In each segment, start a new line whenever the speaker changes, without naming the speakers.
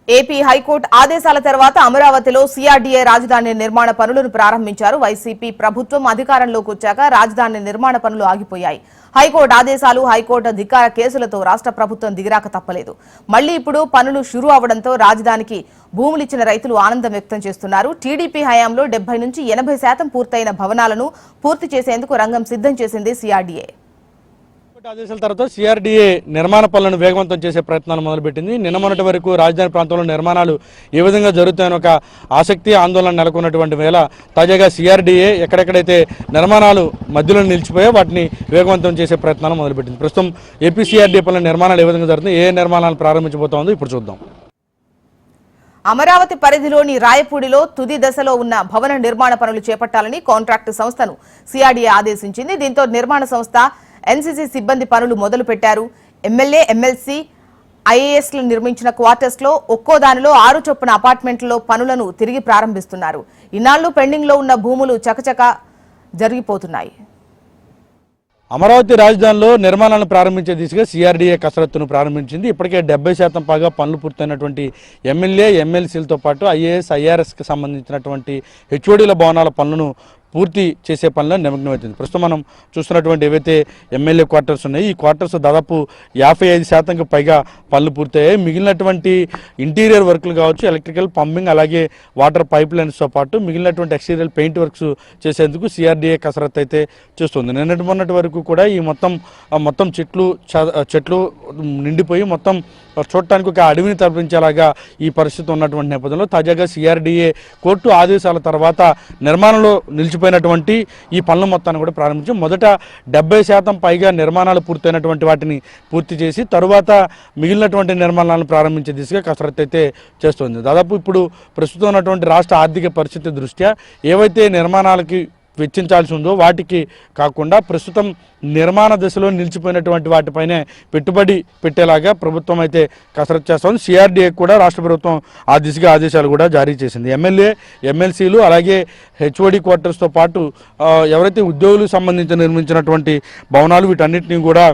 AP high court ఆదేశాల తర్వాత అమరావతిలో సిఆర్డీఏ రాజధాని నిర్మాణ పనులను ప్రారంభించారు. వైసీపీ ప్రభుత్వం అధికారంలోకి వచ్చాక రాజధాని నిర్మాణ పనులు ఆగిపోయాయి. హైకోర్టు ఆదేశాలు, హైకోర్టు ధిక్కార కేసులతో రాష్ట్ర ప్రభుత్వం దిగిరాక తప్పలేదు. మళ్లీ ఇప్పుడు పనులు షురూ అవడంతో రాజధానికి భూములిచ్చిన రైతులు ఆనందం వ్యక్తం చేస్తున్నారు. టీడీపీ హయాంలో 70 నుంచి 80% పూర్తయిన భవనాలను పూర్తి చేసేందుకు రంగం సిద్ధం చేసింది సిఆర్డీఏ.
ఆదేశాల తర్వాత సిఆర్డీఏ నిర్మాణ పనులను వేగవంతం చేసే ప్రయత్నాలు మొదలుపెట్టింది. నిన్న మొన్నటి వరకు రాజధాని ప్రాంతంలో నిర్మాణాలు ఏ విధంగా జరుగుతాయని ఒక ఆసక్తి, ఆందోళన నెలకొన్నటువంటి వేళ తాజాగా సిఆర్డీఏ ఎక్కడెక్కడైతే నిర్మాణాలు మధ్యలో నిలిచిపోయో వాటిని వేగవంతం చేసే ప్రయత్నాలు మొదలుపెట్టింది. ప్రస్తుతం ఏపీ సిఆర్డీఏ పనుల నిర్మాణాలు ఏ విధంగా జరుగుతుంది, ఏ నిర్మాణాలు ప్రారంభించబోతోందో ఇప్పుడు చూద్దాం.
అమరావతి పరిధిలోని రాయపూడిలో తుది దశలో ఉన్న భవన నిర్మాణ పనులు చేపట్టాలని కాంట్రాక్టు సంస్థను సిఆర్డీఏ ఆదేశించింది. దీంతో నిర్మాణ సంస్థ, ఎన్సీసీ సిబ్బంది పనులు మొదలు పెట్టారు. ఎమ్మెల్యే, ఎమ్మెల్సీ, ఐఏఎస్లు నిర్మించిన క్వార్టర్స్ లో ఒక్కో దానిలో 6 చొప్పున అపార్ట్మెంట్లలో పనులను తిరిగి ప్రారంభిస్తున్నారు. ఇన్నాళ్లు పెండింగ్ లో ఉన్న భూములు చకచక జరిగిపోతున్నాయి.
అమరావతి రాజధానిలో నిర్మాణాలను ప్రారంభించే దిశగా సిఆర్డీఏ కసరత్తును ప్రారంభించింది. ఇప్పటికే 70% పైగా పనులు పూర్తయినటువంటి ఎమ్మెల్యే, ఎమ్మెల్సీలతో పాటు ఐఏఎస్, ఐఆర్ఎస్కి సంబంధించినటువంటి హెచ్ఓడీల భవనాల పనులను పూర్తి చేసే పనిలో నిమగ్నమవుతుంది. ప్రస్తుతం మనం చూస్తున్నటువంటి ఏవైతే ఎమ్మెల్యే క్వార్టర్స్ ఉన్నాయి, ఈ క్వార్టర్స్ దాదాపు 55%కి పైగా పనులు పూర్తయ్యాయి. మిగిలినటువంటి ఇంటీరియర్ వర్క్లు కావచ్చు, ఎలక్ట్రికల్, పంపింగ్, అలాగే వాటర్ పైప్ లైన్స్తో పాటు మిగిలినటువంటి ఎక్స్టీరియర్ పెయింట్ వర్క్స్ చేసేందుకు సిఆర్డీఏ కసరత్తు అయితే చేస్తుంది. నిన్నటి మొన్నటి వరకు కూడా ఈ మొత్తం చెట్లు నిండిపోయి మొత్తం చూడటానికి ఒక అడవిని తలపించేలాగా ఈ పరిస్థితి ఉన్నటువంటి నేపథ్యంలో తాజాగా సిఆర్డీఏ కోర్టు ఆదేశాల తర్వాత నిర్మాణంలో నిలిచిపోయినటువంటి ఈ పనుల మొత్తాన్ని కూడా ప్రారంభించి మొదట 70% పైగా నిర్మాణాలు పూర్తయినటువంటి వాటిని పూర్తి చేసి తరువాత మిగిలినటువంటి నిర్మాణాలను ప్రారంభించే దిశగా కసరత్తు అయితే చేస్తుంది. దాదాపు ఇప్పుడు ప్రస్తుతం ఉన్నటువంటి రాష్ట్ర ఆర్థిక పరిస్థితి దృష్ట్యా ఏవైతే నిర్మాణాలకి వెచ్చించాల్సి ఉందో వాటికి కాకుండా ప్రస్తుతం నిర్మాణ దశలో నిలిచిపోయినటువంటి వాటిపైనే పెట్టుబడి పెట్టేలాగా ప్రభుత్వం అయితే కసరత్తు చేస్తోంది. సిఆర్డీఏ కూడా రాష్ట్ర ప్రభుత్వం ఆ దిశగా ఆదేశాలు కూడా జారీ చేసింది. ఎమ్మెల్యే, ఎమ్మెల్సీలు అలాగే హెచ్ఓడి క్వార్టర్స్తో పాటు ఎవరైతే ఉద్యోగులకు సంబంధించి నిర్మించినటువంటి భవనాలు వీటన్నిటిని కూడా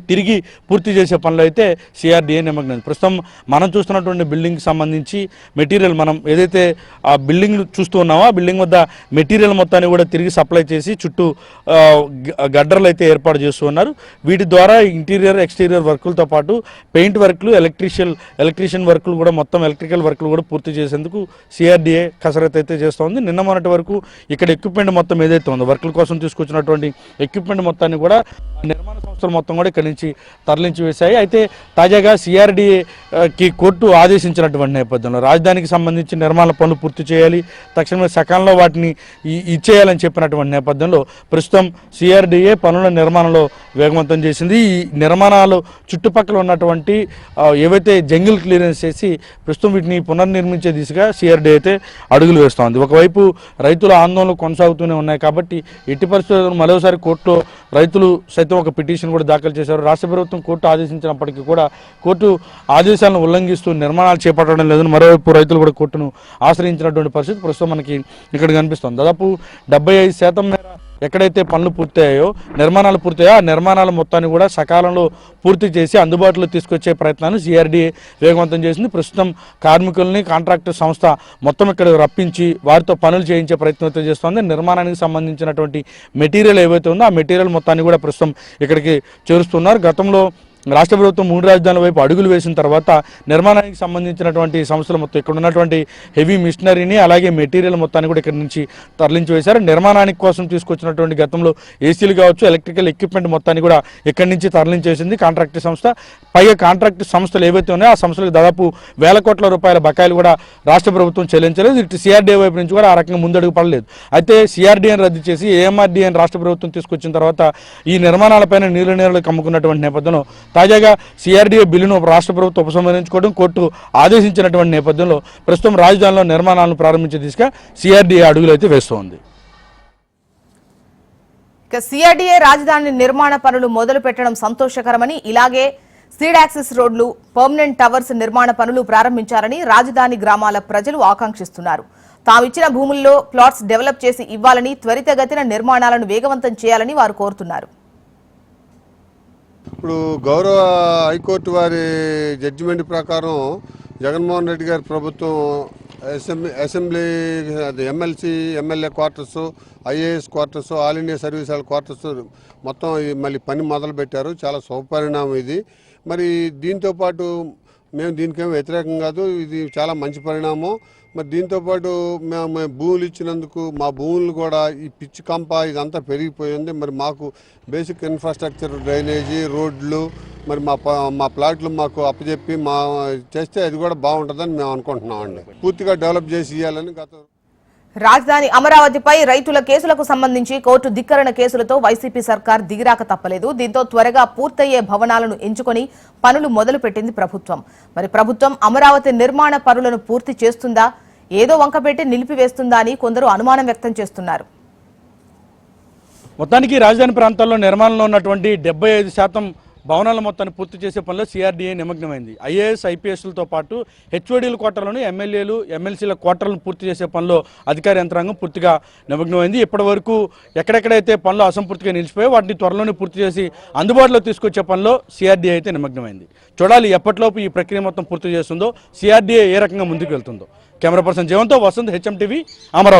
తిరిగి పూర్తి చేసే పనులు అయితే సిఆర్డీఏ నిమగ్నం. ప్రస్తుతం మనం చూస్తున్నటువంటి బిల్డింగ్కి సంబంధించి మెటీరియల్, మనం ఏదైతే ఆ బిల్డింగ్ చూస్తూ ఉన్నామో ఆ బిల్డింగ్ వద్ద మెటీరియల్ మొత్తాన్ని కూడా తిరిగి సప్లై చేసి చుట్టూ గడ్డర్లు అయితే ఏర్పాటు చేస్తూ ఉన్నారు. వీటి ద్వారా ఇంటీరియర్, ఎక్స్టీరియర్ వర్కులతో పాటు పెయింట్ వర్క్లు, ఎలక్ట్రీషియన్ వర్కులు కూడా మొత్తం ఎలక్ట్రికల్ వర్కులు కూడా పూర్తి చేసేందుకు సిఆర్డీఏ కసరత్తు అయితే చేస్తోంది. నిన్న మొన్నటి వరకు ఇక్కడ ఎక్విప్మెంట్ మొత్తం ఏదైతే ఉందో వర్కుల కోసం తీసుకొచ్చినటువంటి ఎక్విప్మెంట్ మొత్తాన్ని కూడా నిర్మాణ సంస్థలు మొత్తం కూడా ఇక్కడి నుంచి తరలించి వేశాయి. అయితే తాజాగా సిఆర్డీఏకి కోర్టు ఆదేశించినటువంటి నేపథ్యంలో రాజధానికి సంబంధించి నిర్మాణ పనులు పూర్తి చేయాలి, తక్షణమే సకాలంలో వాటిని ఇచ్చేయాలని చెప్పినటువంటి నేపథ్యంలో ప్రస్తుతం సిఆర్డీఏ పనుల నిర్మాణంలో వేగవంతం చేసింది. ఈ నిర్మాణాలు చుట్టుపక్కల ఉన్నటువంటి ఏవైతే జంగిల్ క్లియరెన్స్ చేసి ప్రస్తుతం వీటిని పునర్నిర్మించే దిశగా సిఆర్డీఏ అయితే అడుగులు వేస్తోంది. ఒకవైపు రైతుల ఆందోళనలు కొనసాగుతూనే ఉన్నాయి కాబట్టి ఎట్టి పరిస్థితుల్లో మరోసారి కోర్టులో రైతులు సైతం ఒక పిటిషన్ కూడా దాఖలు చేశారు. రాష్ట్ర ప్రభుత్వం కోర్టు ఆదేశించినప్పటికీ కూడా కోర్టు ఆదేశాలను ఉల్లంఘిస్తూ నిర్మాణాలు చేపట్టడం లేదని మరోవైపు రైతులు కూడా కోర్టును ఆశ్రయించినటువంటి పరిస్థితి ప్రస్తుతం మనకి ఇక్కడ కనిపిస్తుంది. దాదాపు 75% మేర ఎక్కడైతే పనులు పూర్తయ్యాయో, నిర్మాణాలు పూర్తయ్యాయో ఆ నిర్మాణాల మొత్తాన్ని కూడా సకాలంలో పూర్తి చేసి అందుబాటులో తీసుకొచ్చే ప్రయత్నాన్ని సిఆర్డీఏ వేగవంతం చేసింది. ప్రస్తుతం కార్మికుల్ని కాంట్రాక్టర్ సంస్థ మొత్తం ఇక్కడ రప్పించి వారితో పనులు చేయించే ప్రయత్నం అయితే చేస్తోంది. నిర్మాణానికి సంబంధించినటువంటి మెటీరియల్ ఏవైతే ఉందో ఆ మెటీరియల్ మొత్తాన్ని కూడా ప్రస్తుతం ఇక్కడికి చేరుస్తున్నారు. గతంలో రాష్ట్ర ప్రభుత్వం 3 రాజధానుల వైపు అడుగులు వేసిన తర్వాత నిర్మాణానికి సంబంధించినటువంటి సంస్థలు మొత్తం ఇక్కడ ఉన్నటువంటి హెవీ మిషనరీని అలాగే మెటీరియల్ మొత్తాన్ని కూడా ఇక్కడ నుంచి తరలించి వేశారు. నిర్మాణానికి కోసం తీసుకొచ్చినటువంటి గతంలో ఏసీలు కావచ్చు, ఎలక్ట్రికల్ ఎక్విప్మెంట్ మొత్తాన్ని కూడా ఇక్కడి నుంచి తరలించేసింది కాంట్రాక్ట్ సంస్థ. పైగా కాంట్రాక్ట్ సంస్థలు ఏవైతే ఉన్నాయో ఆ సంస్థలకు దాదాపు వేల కోట్ల రూపాయల బకాయిలు కూడా రాష్ట్ర ప్రభుత్వం చెల్లించలేదు. ఇటు సిఆర్డీఏ వైపు నుంచి కూడా ఆ రకంగా ముందడుగు పడలేదు. అయితే సిఆర్డీఏని రద్దు చేసి ఏఎంఆర్డీఏని రాష్ట్ర ప్రభుత్వం తీసుకొచ్చిన తర్వాత ఈ నిర్మాణాలపైన నీళ్లు కమ్ముకున్నటువంటి నేపథ్యంలో తాజాగా సిఆర్డీఏ బిల్లును రాష్ట్ర ప్రభుత్వం ఉపసంహరించుకోవడం కోర్టు ఆదేశించినటువంటి నేపథ్యంలో ప్రస్తుతం రాజధానిలో నిర్మాణాలను ప్రారంభించే దిశగా సిఆర్డీఏ అడుగులు అయితే వేస్తోంది.
సిఆర్డీఏ రాజధాని నిర్మాణ పనులు మొదలు పెట్టడం సంతోషకరమని, ఇలాగే స్పీడ్ యాక్సెస్ రోడ్లు, పర్మనెంట్ టవర్స్ నిర్మాణ పనులు ప్రారంభించారని రాజధాని గ్రామాల ప్రజలు ఆకాంక్షిస్తున్నారు. తామిచ్చిన భూముల్లో ప్లాట్స్ డెవలప్ చేసి ఇవ్వాలని, త్వరితగతిన నిర్మాణాలను వేగవంతం చేయాలని వారు కోరుతున్నారు.
ఇప్పుడు గౌరవ హైకోర్టు వారి జడ్జిమెంట్ ప్రకారం జగన్మోహన్ రెడ్డి గారి ప్రభుత్వం assembly MLC MLA quarters, IAS quarters, all India service quarters మొత్తం మళ్ళీ పని మొదలు పెట్టారు. చాలా శుభపరిణామం ఇది. మరి దీంతోపాటు మేము దీనికేం వ్యతిరేకం కాదు, ఇది చాలా మంచి పరిణామం. మరి దీంతోపాటు మేము భూములు ఇచ్చినందుకు మా భూములు కూడా ఈ పిచ్చి కంప ఇదంతా పెరిగిపోయింది. మరి మాకు బేసిక్ ఇన్ఫ్రాస్ట్రక్చర్, డ్రైనేజీ, రోడ్లు మరి మా ప్లాట్లు మాకు అప్పచెప్పి చేస్తే అది కూడా బాగుంటుందని మేము అనుకుంటున్నామండి. పూర్తిగా డెవలప్ చేసి ఇవ్వాలని
రాజధాని అమరావతిపై రైతుల కేసులకు సంబంధించి కోర్టు ధిక్కరణ కేసులతో వైసీపీ సర్కార్ దిగిరాక తప్పలేదు. దీంతో త్వరగా పూర్తయ్యే భవనాలను ఎంచుకొని పనులు మొదలుపెట్టింది ప్రభుత్వం. మరి ప్రభుత్వం అమరావతి నిర్మాణ పనులను పూర్తి చేస్తుందా, ఏదో వంకపెట్టి నిలిపివేస్తుందా అని కొందరు అనుమానం వ్యక్తం చేస్తున్నారు.
మొత్తానికి రాజధాని ప్రాంతాల్లో నిర్మాణంలో ఉన్నటువంటి 75% భవనాల మొత్తాన్ని పూర్తి చేసే పనిలో సిఆర్డీఏ నిమగ్నమైంది. ఐఏఎస్, ఐపీఎస్లతో పాటు హెచ్ఓడీల క్వార్టర్లను, ఎమ్మెల్యేలు, ఎమ్మెల్సీల క్వార్టర్లను పూర్తి చేసే పనిలో అధికార యంత్రాంగం పూర్తిగా నిమగ్నమైంది. ఇప్పటి వరకు ఎక్కడెక్కడైతే పనులు అసంపూర్తిగా నిలిచిపోయి వాటిని త్వరలోనే పూర్తి చేసి అందుబాటులో తీసుకొచ్చే పనిలో సిఆర్డీఏ అయితే నిమగ్నమైంది. చూడాలి ఎప్పటిలోపు ఈ ప్రక్రియ మొత్తం పూర్తి చేస్తుందో, సిఆర్డీఏ ఏ రకంగా ముందుకు వెళ్తుందో. కెమెరా పర్సన్ జీవంతో వసంత్, హెచ్ఎం టీవీ, అమరావతి.